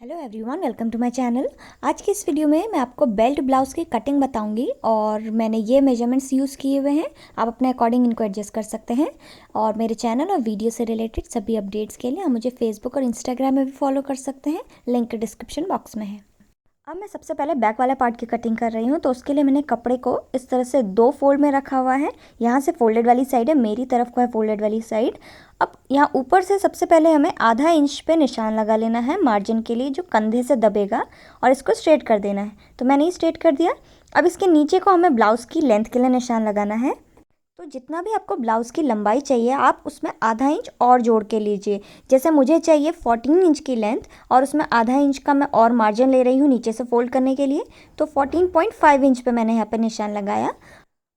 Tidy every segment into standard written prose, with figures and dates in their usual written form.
Hello everyone, welcome to my channel. आज की इस वीडियो में मैं आपको बेल्ट ब्लाउज़ की कटिंग बताऊंगी और मैंने ये मेजरमेंट्स यूज़ किए हुए हैं। आप अपने अकॉर्डिंग इनको एडजस्ट कर सकते हैं। और मेरे चैनल और वीडियो से रिलेटेड सभी अपडेट्स के लिए आप मुझे फेसबुक और इंस्टाग्राम में भी फॉलो कर सकते हैं। लिंक डिस्क्रिप्शन बॉक्स में है। अब मैं सबसे पहले बैक वाला पार्ट की कटिंग कर रही हूँ, तो उसके लिए मैंने कपड़े को इस तरह से दो फोल्ड में रखा हुआ है। यहाँ से फोल्डेड वाली साइड है, मेरी तरफ को है फोल्डेड वाली साइड। अब यहाँ ऊपर से सबसे पहले हमें आधा इंच पे निशान लगा लेना है मार्जिन के लिए, जो कंधे से दबेगा, और इसको स्ट्रेट कर देना है। तो मैंने ये स्ट्रेट कर दिया। अब इसके नीचे को हमें ब्लाउज़ की लेंथ के लिए निशान लगाना है। तो जितना भी आपको ब्लाउज़ की लंबाई चाहिए आप उसमें आधा इंच और जोड़ के लीजिए। जैसे मुझे चाहिए 14 इंच की लेंथ और उसमें आधा इंच का मैं और मार्जिन ले रही हूँ नीचे से फोल्ड करने के लिए। तो 14.5 इंच पे मैंने यहाँ पे निशान लगाया।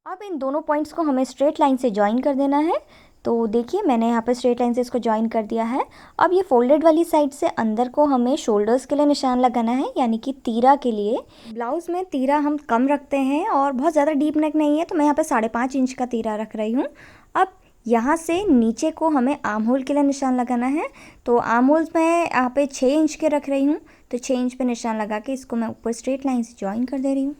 अब इन दोनों पॉइंट्स को हमें स्ट्रेट लाइन से ज्वाइन कर देना है। तो देखिए मैंने यहाँ पे स्ट्रेट लाइन से इसको ज्वाइन कर दिया है। अब ये फोल्डेड वाली साइड से अंदर को हमें शोल्डर्स के लिए निशान लगाना है, यानी कि तीरा के लिए। ब्लाउज़ में तीरा हम कम रखते हैं और बहुत ज़्यादा डीप नेक नहीं है, तो मैं यहाँ पे 5.5 इंच का तीरा रख रही हूँ। अब यहाँ से नीचे को हमें आर्म होल के लिए निशान लगाना है। तो आर्म होल्स मैं यहाँ पे 6 इंच के रख रही हूँ। तो 6 इंच पे निशान लगा के इसको मैं ऊपर स्ट्रेट लाइन से ज्वाइन कर दे रही हूँ।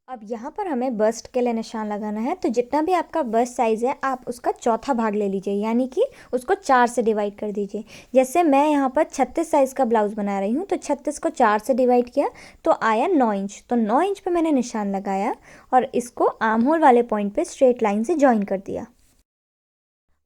अब यहाँ पर हमें बस्ट के लिए निशान लगाना है। तो जितना भी आपका बस्ट साइज़ है आप उसका चौथा भाग ले लीजिए, यानी कि उसको 4 से डिवाइड कर दीजिए। जैसे मैं यहाँ पर 36 साइज़ का ब्लाउज़ बना रही हूँ, तो 36 को 4 से डिवाइड किया तो आया 9 इंच। तो 9 इंच पे मैंने निशान लगाया और इसको आर्म होल वाले पॉइंट पे स्ट्रेट लाइन से ज्वाइन कर दिया।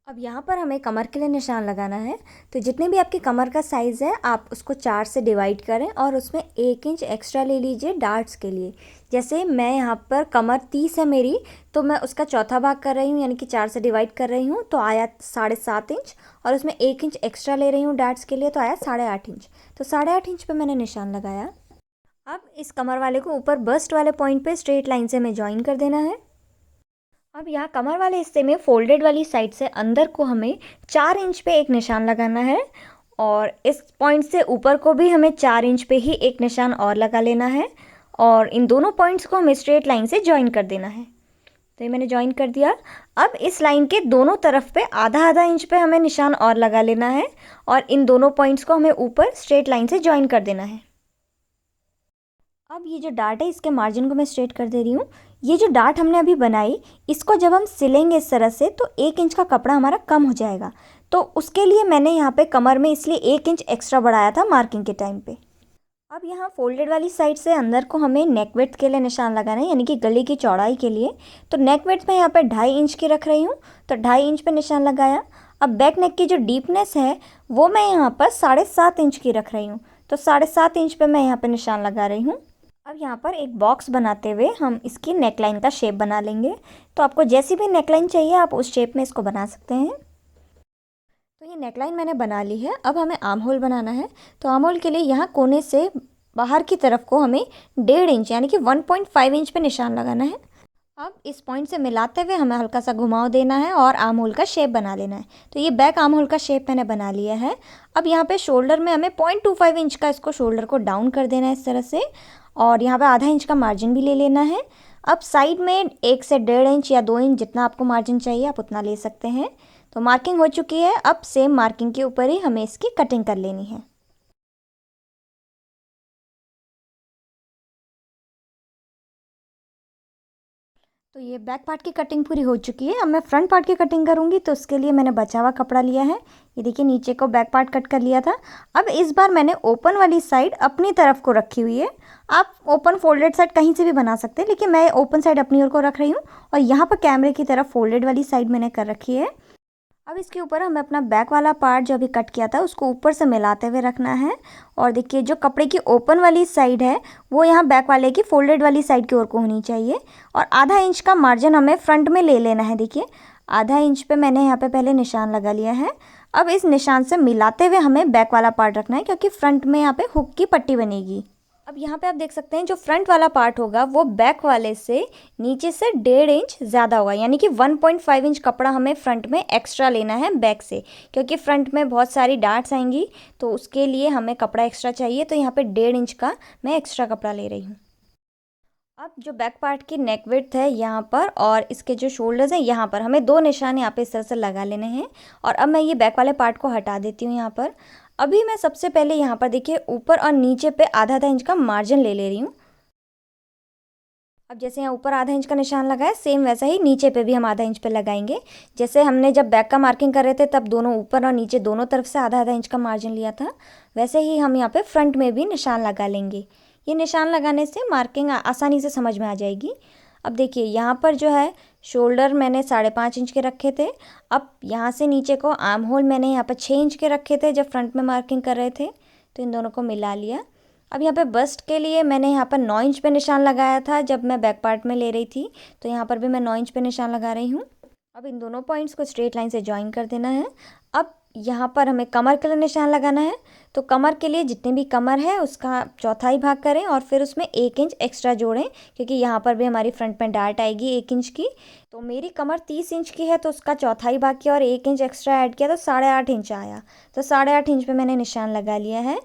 अब यहाँ पर हमें कमर के लिए निशान लगाना है। तो जितने भी आपकी कमर का साइज़ है आप उसको 4 से डिवाइड करें और उसमें 1 इंच एक्स्ट्रा ले लीजिए डार्ट्स के लिए। जैसे मैं यहाँ पर कमर 30 है मेरी, तो मैं उसका चौथा भाग कर रही हूँ, यानी कि 4 से डिवाइड कर रही हूँ, तो आया 7.5 इंच। और उसमें 1 इंच एक्स्ट्रा ले रही हूँ डार्ट्स के लिए, तो आया 8.5 इंच। तो 8.5 इंच पर मैंने निशान लगाया। अब इस कमर वाले को ऊपर बस्ट वाले पॉइंट पर स्ट्रेट लाइन से हमें ज्वाइन कर देना है। अब यहाँ कमर वाले हिस्से में फोल्डेड वाली साइड से अंदर को हमें 4 इंच पे एक निशान लगाना है और इस पॉइंट से ऊपर को भी हमें 4 इंच पे ही एक निशान और लगा लेना है और इन दोनों पॉइंट्स को हमें स्ट्रेट लाइन से ज्वाइन कर देना है। तो ये मैंने ज्वाइन कर दिया। अब इस लाइन के दोनों तरफ पे आधा आधा इंच पे हमें निशान और लगा लेना है और इन दोनों पॉइंट्स को हमें ऊपर स्ट्रेट लाइन से ज्वाइन कर देना है। अब ये जो डार्ट है इसके मार्जिन को मैं स्ट्रेट कर दे रही हूँ। ये जो डार्ट हमने अभी बनाई, इसको जब हम सिलेंगे इस तरह से तो 1 इंच का कपड़ा हमारा कम हो जाएगा। तो उसके लिए मैंने यहाँ पे कमर में इसलिए 1 इंच एक्स्ट्रा बढ़ाया था मार्किंग के टाइम पे। अब यहाँ फोल्डेड वाली साइड से अंदर को हमें नेक विड्थ के लिए निशान लगाना है, यानी कि गले की चौड़ाई के लिए। तो नेक विड्थ मैं यहाँ पे 2.5 इंच की रख रही हूँ, तो 2.5 इंच पे निशान लगाया। अब बैक नेक की जो डीपनेस है वो मैं यहाँ पर 7.5 इंच की रख रही हूँ, तो 7.5 इंच पे मैं यहाँ पे निशान लगा रही हूँ। अब यहाँ पर एक बॉक्स बनाते हुए हम इसकी नेकलाइन का शेप बना लेंगे। तो आपको जैसी भी नेकलाइन चाहिए आप उस शेप में इसको बना सकते हैं। तो ये नेकलाइन मैंने बना ली है। अब हमें आर्म होल बनाना है। तो आर्म होल के लिए यहाँ कोने से बाहर की तरफ को हमें 1.5 इंच यानी कि 1.5 इंच पे निशान लगाना है। अब इस पॉइंट से मिलाते हुए हमें हल्का सा घुमाव देना है और आर्म होल का शेप बना लेना है। तो ये बैक आर्म होल का शेप मैंने बना लिया है। अब यहाँ पे शोल्डर में हमें 0.25 इंच का इसको शोल्डर को डाउन कर देना है इस तरह से, और यहाँ पे आधा इंच का मार्जिन भी ले लेना है। अब साइड में 1 से 1.5 इंच या 2 इंच जितना आपको मार्जिन चाहिए आप उतना ले सकते हैं। तो मार्किंग हो चुकी है। अब सेम मार्किंग के ऊपर ही हमें इसकी कटिंग कर लेनी है। तो ये बैक पार्ट की कटिंग पूरी हो चुकी है। अब मैं फ्रंट पार्ट की कटिंग करूँगी, तो उसके लिए मैंने बचा हुआ कपड़ा लिया है। ये देखिए नीचे को बैक पार्ट कट कर लिया था। अब इस बार मैंने ओपन वाली साइड अपनी तरफ को रखी हुई है। आप ओपन फोल्डेड साइड कहीं से भी बना सकते हैं, लेकिन मैं ओपन साइड अपनी ओर को रख रही हूँ और यहाँ पर कैमरे की तरफ फोल्डेड वाली साइड मैंने कर रखी है। अब इसके ऊपर हमें अपना बैक वाला पार्ट जो अभी कट किया था उसको ऊपर से मिलाते हुए रखना है। और देखिए जो कपड़े की ओपन वाली साइड है वो यहाँ बैक वाले की फोल्डेड वाली साइड की ओर को होनी चाहिए। और आधा इंच का मार्जिन हमें फ्रंट में ले लेना है। देखिए आधा इंच पे मैंने यहाँ पे पहले निशान लगा लिया है। अब इस निशान से मिलाते हुए हमें बैक वाला पार्ट रखना है, क्योंकि फ्रंट में यहाँ पे हुक की पट्टी बनेगी। अब यहाँ पे आप देख सकते हैं जो फ्रंट वाला पार्ट होगा वो बैक वाले से नीचे से 1.5 इंच ज़्यादा होगा, यानी कि 1.5 इंच कपड़ा हमें फ्रंट में एक्स्ट्रा लेना है बैक से, क्योंकि फ्रंट में बहुत सारी डार्ट्स आएंगी तो उसके लिए हमें कपड़ा एक्स्ट्रा चाहिए। तो यहाँ पे 1.5 इंच का मैं एक्स्ट्रा कपड़ा ले रही हूँ। अब जो बैक पार्ट की नेक विड्थ है यहाँ पर और इसके जो शोल्डर्स हैं यहाँ पर हमें 2 निशान यहाँ पे इस तरह से लगा लेने हैं। और अब मैं ये बैक वाले पार्ट को हटा देती हूँ यहाँ पर। अभी मैं सबसे पहले यहाँ पर देखिए ऊपर और नीचे पे आधा आधा इंच का मार्जिन ले रही हूँ। अब जैसे यहाँ ऊपर आधा इंच का निशान लगाया, सेम वैसा ही नीचे पे भी हम आधा इंच पे लगाएंगे। जैसे हमने जब बैक का मार्किंग कर रहे थे तब दोनों ऊपर और नीचे दोनों तरफ से आधा आधा इंच का मार्जिन लिया था, वैसे ही हम यहाँ पे फ्रंट में भी निशान लगा लेंगे। ये निशान लगाने से मार्किंग आसानी से समझ में आ जाएगी। अब देखिए यहाँ पर जो है शोल्डर मैंने 5.5 इंच के रखे थे। अब यहाँ से नीचे को आर्म होल मैंने यहाँ पर 6 इंच के रखे थे जब फ्रंट में मार्किंग कर रहे थे, तो इन दोनों को मिला लिया। अब यहाँ पे बस्ट के लिए मैंने यहाँ पर 9 इंच पे निशान लगाया था जब मैं बैक पार्ट में ले रही थी, तो यहाँ पर भी मैं 9 इंच पे निशान लगा रही हूँ। अब इन दोनों पॉइंट्स को स्ट्रेट लाइन से ज्वाइन कर देना है। अब यहाँ पर हमें कमर के लिए निशान लगाना है, तो कमर के लिए जितनी भी कमर है उसका चौथाई भाग करें और फिर उसमें 1 इंच एक्स्ट्रा जोड़ें, क्योंकि यहाँ पर भी हमारी फ्रंट में डार्ट आएगी 1 इंच की। तो मेरी कमर 30 इंच की है, तो उसका चौथाई भाग किया और 1 इंच एक्स्ट्रा ऐड किया तो 8.5 इंच आया। तो 8.5 इंच पे मैंने निशान लगा लिया है।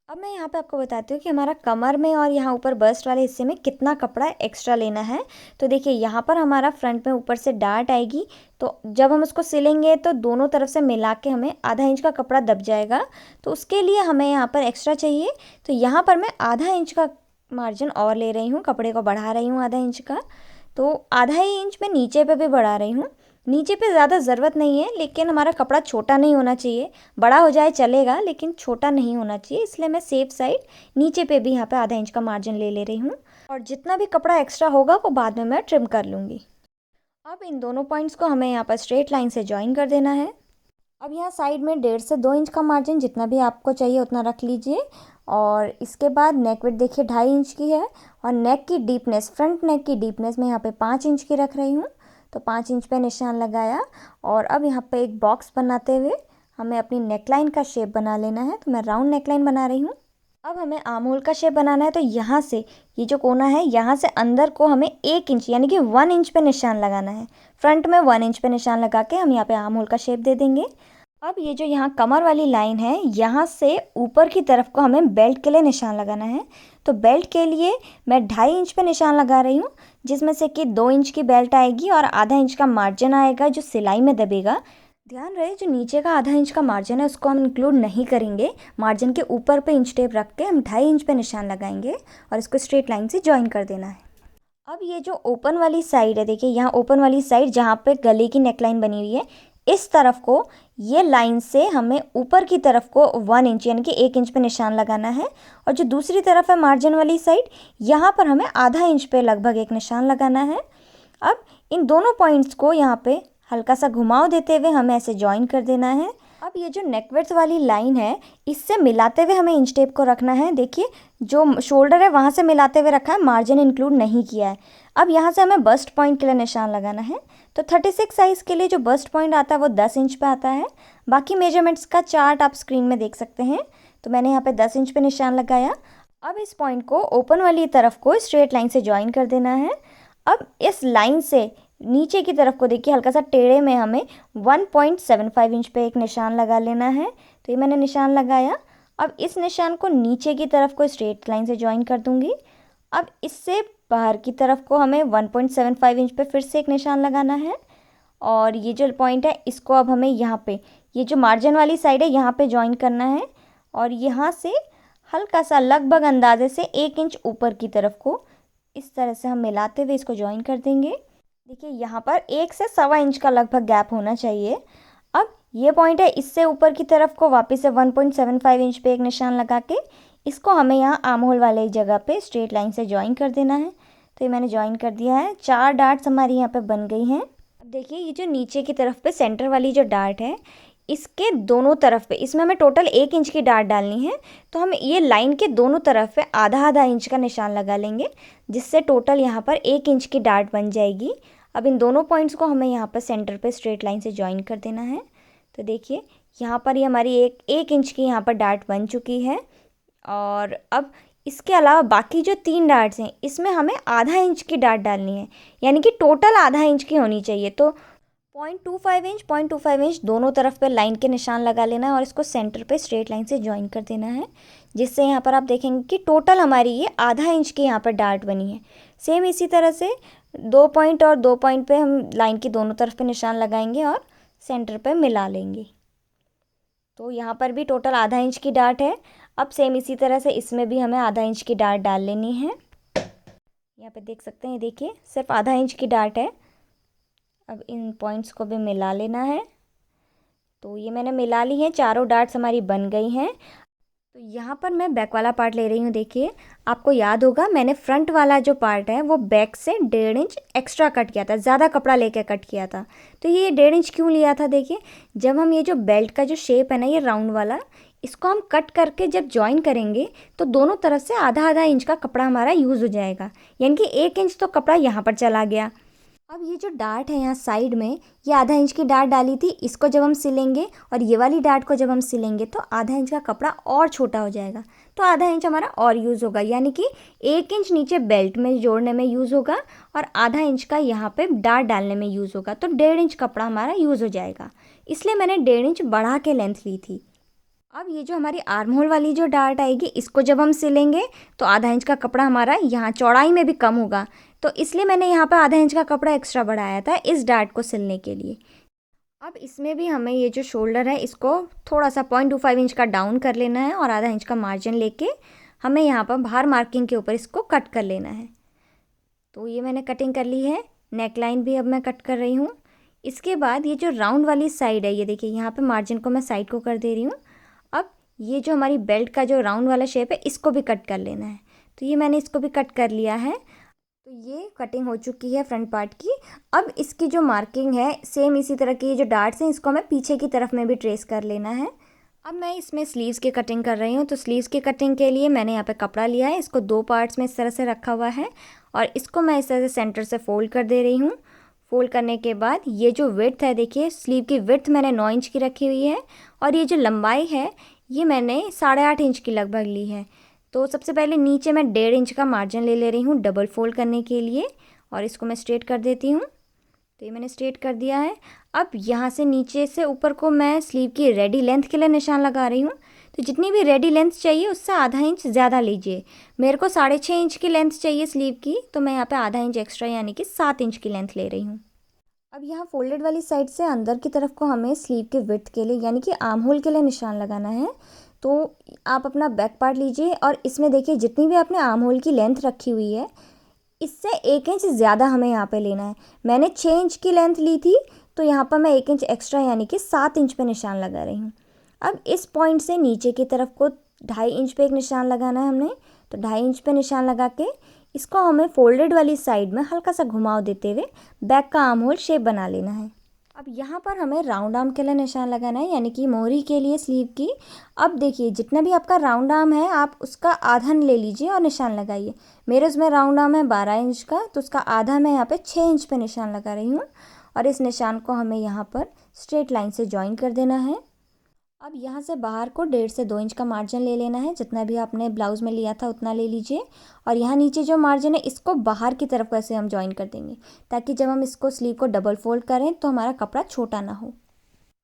अब मैं यहाँ पे आपको बताती हूँ कि हमारा कमर में और यहाँ ऊपर बस्ट वाले हिस्से में कितना कपड़ा एक्स्ट्रा लेना है। तो देखिए यहाँ पर हमारा फ्रंट में ऊपर से डार्ट आएगी, तो जब हम उसको सिलेंगे तो दोनों तरफ से मिला के हमें आधा इंच का कपड़ा दब जाएगा, तो उसके लिए हमें यहाँ पर एक्स्ट्रा चाहिए। तो यहाँ पर मैं आधा इंच का मार्जिन और ले रही हूँ, कपड़े को बढ़ा रही हूँ आधा इंच का। तो आधा ही इंच में नीचे पे भी बढ़ा रही हूँ। नीचे पे ज़्यादा ज़रूरत नहीं है, लेकिन हमारा कपड़ा छोटा नहीं होना चाहिए। बड़ा हो जाए चलेगा लेकिन छोटा नहीं होना चाहिए, इसलिए मैं सेफ साइड नीचे पे भी यहाँ पे आधा इंच का मार्जिन ले रही हूँ। और जितना भी कपड़ा एक्स्ट्रा होगा वो बाद में मैं ट्रिम कर लूँगी। अब इन दोनों पॉइंट्स को हमें यहाँ पर स्ट्रेट लाइन से ज्वाइन कर देना है। अब यहाँ साइड में 1.5 से 2 इंच का मार्जिन जितना भी आपको चाहिए उतना रख लीजिए। और इसके बाद नेक विड्थ देखिए 2.5 इंच की है, और नेक की डीपनेस, फ्रंट नेक की डीपनेस मैं यहाँ पे 5 इंच की रख रही हूँ। तो 5 इंच पे निशान लगाया, और अब यहाँ पे एक बॉक्स बनाते हुए हमें अपनी नेकलाइन का शेप बना लेना है। तो मैं राउंड नेकलाइन बना रही हूँ। अब हमें आर्म होल का शेप बनाना है, तो यहाँ से ये जो कोना है यहाँ से अंदर को हमें 1 इंच यानी कि 1 इंच पे निशान लगाना है। फ्रंट में 1 इंच पे निशान लगा के हम यहाँ पे आर्म होल का शेप दे देंगे। अब ये जो यहाँ कमर वाली लाइन है, यहाँ से ऊपर की तरफ को हमें बेल्ट के लिए निशान लगाना है। तो बेल्ट के लिए मैं 2.5 इंच पे निशान लगा रही हूँ, जिसमें से कि 2 इंच की बेल्ट आएगी और आधा इंच का मार्जिन आएगा जो सिलाई में दबेगा। ध्यान रहे जो नीचे का आधा इंच का मार्जिन है उसको हम इंक्लूड नहीं करेंगे। मार्जिन के ऊपर पे इंच टेप रख के हम 2.5 इंच पे निशान लगाएंगे और इसको स्ट्रेट लाइन से ज्वाइन कर देना है। अब ये जो ओपन वाली साइड है, देखिए यहाँ ओपन वाली साइड जहाँ पे गले की नेकलाइन बनी हुई है, इस तरफ को ये लाइन से हमें ऊपर की तरफ को 1 इंच यानी कि 1 इंच पे निशान लगाना है। और जो दूसरी तरफ है मार्जिन वाली साइड, यहाँ पर हमें आधा इंच पे लगभग एक निशान लगाना है। अब इन दोनों पॉइंट्स को यहाँ पे हल्का सा घुमाव देते हुए हमें ऐसे ज्वाइन कर देना है। अब ये जो नेक विड्थ वाली लाइन है, इससे मिलाते हुए हमें इंच टेप को रखना है। देखिए जो शोल्डर है वहाँ से मिलाते हुए रखा है, मार्जिन इंक्लूड नहीं किया है। अब यहाँ से हमें बस्ट पॉइंट के लिए निशान लगाना है। तो 36 साइज़ के लिए जो बस्ट पॉइंट आता है वो 10 इंच पे आता है। बाकी मेजरमेंट्स का चार्ट आप स्क्रीन में देख सकते हैं। तो मैंने यहाँ पे 10 इंच पे निशान लगाया। अब इस पॉइंट को ओपन वाली तरफ को स्ट्रेट लाइन से ज्वाइन कर देना है। अब इस लाइन से नीचे की तरफ को देखिए हल्का सा टेढ़े में हमें 1.75 इंच पे एक निशान लगा लेना है। तो ये मैंने निशान लगाया। अब इस निशान को नीचे की तरफ को स्ट्रेट लाइन से ज्वाइन कर दूंगी। अब इससे बाहर की तरफ को हमें 1.75 इंच पे फिर से एक निशान लगाना है। और ये जो पॉइंट है इसको अब हमें यहाँ पे, ये जो मार्जिन वाली साइड है यहाँ पे ज्वाइन करना है। और यहाँ से हल्का सा लगभग अंदाजे से 1 इंच ऊपर की तरफ को इस तरह से हम मिलाते हुए इसको ज्वाइन कर देंगे। देखिए यहाँ पर 1 से 1.25 इंच का लगभग गैप होना चाहिए। अब ये पॉइंट है, इससे ऊपर की तरफ को वापस से 1.75 इंच पे एक निशान लगा के इसको हमें यहाँ आर्म होल वाले जगह पे स्ट्रेट लाइन से ज्वाइन कर देना है। तो ये मैंने ज्वाइन कर दिया है। 4 डार्ट्स हमारी यहाँ पे बन गई हैं। अब देखिए ये जो नीचे की तरफ पे सेंटर वाली जो डार्ट है, इसके दोनों तरफ पे इसमें हमें टोटल 1 इंच की डार्ट डालनी है। तो हम ये लाइन के दोनों तरफ पे आधा आधा इंच का निशान लगा लेंगे, जिससे टोटल यहाँ पर 1 इंच की डार्ट बन जाएगी। अब इन दोनों पॉइंट्स को हमें यहाँ पर सेंटर पे स्ट्रेट लाइन से ज्वाइन कर देना है। तो देखिए यहाँ पर ये हमारी एक इंच की यहाँ पर डार्ट बन चुकी है। और अब इसके अलावा बाकी जो 3 डार्ट्स हैं इसमें हमें आधा इंच की डार्ट डालनी है, यानी कि टोटल आधा इंच की होनी चाहिए। तो 0.25 इंच दोनों तरफ पे लाइन के निशान लगा लेना है और इसको सेंटर पे स्ट्रेट लाइन से ज्वाइन कर देना है, जिससे यहाँ पर आप देखेंगे कि टोटल हमारी ये आधा इंच की यहाँ पर डार्ट बनी है। सेम इसी तरह से 2 पॉइंट और 2 पॉइंट पे हम लाइन की दोनों तरफ पे निशान लगाएंगे और सेंटर पे मिला लेंगे। तो यहाँ पर भी टोटल आधा इंच की डार्ट है। अब सेम इसी तरह से इसमें भी हमें आधा इंच की डार्ट डाल लेनी है। यहाँ पे देख सकते हैं, देखिए सिर्फ आधा इंच की डार्ट है। अब इन पॉइंट्स को भी मिला लेना है। तो ये मैंने मिला ली है, चारों डार्ट्स हमारी बन गई हैं। तो यहाँ पर मैं बैक वाला पार्ट ले रही हूँ। देखिए आपको याद होगा मैंने फ्रंट वाला जो पार्ट है वो बैक से 1.5 इंच एक्स्ट्रा कट किया था, ज़्यादा कपड़ा लेके कट किया था। तो ये 1.5 इंच क्यों लिया था? देखिए जब हम ये जो बेल्ट का जो शेप है ना, ये राउंड वाला, इसको हम कट करके जब जॉइन करेंगे तो दोनों तरफ से आधा आधा इंच का कपड़ा हमारा यूज़ हो जाएगा, यानी कि 1 इंच तो कपड़ा यहाँ पर चला गया। अब ये जो डार्ट है यहाँ साइड में, ये आधा इंच की डार्ट डाली थी, इसको जब हम सिलेंगे और ये वाली डार्ट को जब हम सिलेंगे तो आधा इंच का कपड़ा और छोटा हो जाएगा। तो आधा इंच हमारा और यूज़ होगा, यानी कि 1 इंच नीचे बेल्ट में जोड़ने में यूज़ होगा और आधा इंच का यहाँ पे डार्ट डालने में यूज़ होगा। तो 1.5 इंच कपड़ा हमारा यूज़ हो जाएगा, इसलिए मैंने 1.5 इंच बढ़ा के लेंथ ली थी। अब ये जो हमारी आर्म होल वाली जो डार्ट आएगी, इसको जब हम सिलेंगे तो आधा इंच का कपड़ा हमारा यहाँ चौड़ाई में भी कम होगा। तो इसलिए मैंने यहाँ पर आधा इंच का कपड़ा एक्स्ट्रा बढ़ाया था इस डार्ट को सिलने के लिए। अब इसमें भी हमें ये जो शोल्डर है इसको थोड़ा सा 0.25 इंच का डाउन कर लेना है और आधा इंच का मार्जिन लेके हमें यहाँ पर बाहर मार्किंग के ऊपर इसको कट कर लेना है। तो ये मैंने कटिंग कर ली है। नेक लाइन भी अब मैं कट कर रही हूँ। इसके बाद ये जो राउंड वाली साइड है, ये देखिए यहाँ पर मार्जिन को मैं साइड को कर दे रही हूँ। अब ये जो हमारी बेल्ट का जो राउंड वाला शेप है इसको भी कट कर लेना है। तो ये मैंने इसको भी कट कर लिया है। तो ये कटिंग हो चुकी है फ्रंट पार्ट की। अब इसकी जो मार्किंग है सेम इसी तरह की, ये जो डार्ट्स हैं इसको हमें पीछे की तरफ में भी ट्रेस कर लेना है। अब मैं इसमें स्लीव्स की कटिंग कर रही हूँ। तो स्लीव्स की कटिंग के लिए मैंने यहाँ पे कपड़ा लिया है, इसको 2 पार्ट्स में इस तरह से रखा हुआ है और इसको मैं इस तरह से सेंटर से फोल्ड कर दे रही हूँ। फोल्ड करने के बाद ये जो विड्थ है, देखिए स्लीव की विड्थ मैंने 9 इंच की रखी हुई है और ये जो लंबाई है ये मैंने 8.5 इंच की लगभग ली है। तो सबसे पहले नीचे मैं 1.5 इंच का मार्जिन ले रही हूँ डबल फोल्ड करने के लिए और इसको मैं स्ट्रेट कर देती हूँ। तो ये मैंने स्ट्रेट कर दिया है। अब यहाँ से नीचे से ऊपर को मैं स्लीव की रेडी लेंथ के लिए निशान लगा रही हूँ। तो जितनी भी रेडी लेंथ चाहिए उससे आधा इंच ज़्यादा लीजिए। मेरे को 6.5 इंच की लेंथ चाहिए स्लीव की, तो मैं यहाँ पे आधा इंच एक्स्ट्रा यानी कि 7 इंच की लेंथ ले रही हूँ। अब यहाँ फोल्डेड वाली साइड से अंदर की तरफ को हमें स्लीव के विड्थ के लिए यानी कि आर्म होल के लिए निशान लगाना है। तो आप अपना बैक पार्ट लीजिए और इसमें देखिए जितनी भी आपने आर्म होल की लेंथ रखी हुई है इससे 1 इंच ज़्यादा हमें यहाँ पे लेना है। मैंने 6 इंच की लेंथ ली थी, तो यहाँ पर मैं 1 इंच एक्स्ट्रा यानी कि 7 इंच पे निशान लगा रही हूँ। अब इस पॉइंट से नीचे की तरफ को 2.5 इंच पे एक निशान लगाना है हमने। तो 2.5 इंच पे निशान लगा के इसको हमें फोल्डेड वाली साइड में हल्का सा घुमाव देते हुए बैक का आर्म होल शेप बना लेना है। अब यहाँ पर हमें राउंड आर्म के लिए निशान लगाना है, यानी कि मोहरी के लिए स्लीव की। अब देखिए जितना भी आपका राउंड आर्म है आप उसका आधा ले लीजिए और निशान लगाइए। मेरे उसमें राउंड आर्म है 12 इंच का, तो उसका आधा मैं यहाँ पे 6 इंच पे निशान लगा रही हूँ और इस निशान को हमें यहाँ पर स्ट्रेट लाइन से ज्वाइन कर देना है। अब यहाँ से बाहर को 1.5 से 2 इंच का मार्जिन ले लेना है, जितना भी आपने ब्लाउज़ में लिया था उतना ले लीजिए। और यहाँ नीचे जो मार्जिन है इसको बाहर की तरफ ऐसे हम ज्वाइन कर देंगे, ताकि जब हम इसको स्लीव को डबल फोल्ड करें तो हमारा कपड़ा छोटा ना हो।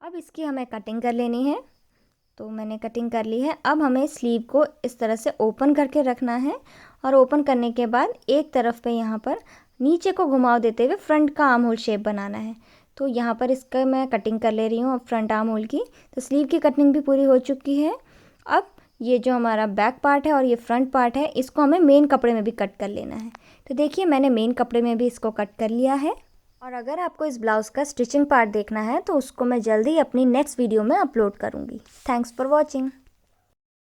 अब इसकी हमें कटिंग कर लेनी है। तो मैंने कटिंग कर ली है। अब हमें स्लीव को इस तरह से ओपन करके रखना है और ओपन करने के बाद एक तरफ पे यहाँ पर नीचे को घुमाव देते हुए फ्रंट का आर्म होल शेप बनाना है। तो यहाँ पर इसका मैं कटिंग कर ले रही हूँ अब फ्रंट आर्म होल की। तो स्लीव की कटिंग भी पूरी हो चुकी है। अब ये जो हमारा बैक पार्ट है और ये फ्रंट पार्ट है इसको हमें मेन कपड़े में भी कट कर लेना है। तो देखिए मैंने मेन कपड़े में भी इसको कट कर लिया है। और अगर आपको इस ब्लाउज़ का स्टिचिंग पार्ट देखना है तो उसको मैं जल्दी अपनी नेक्स्ट वीडियो में अपलोड करूँगी। Thanks for watching.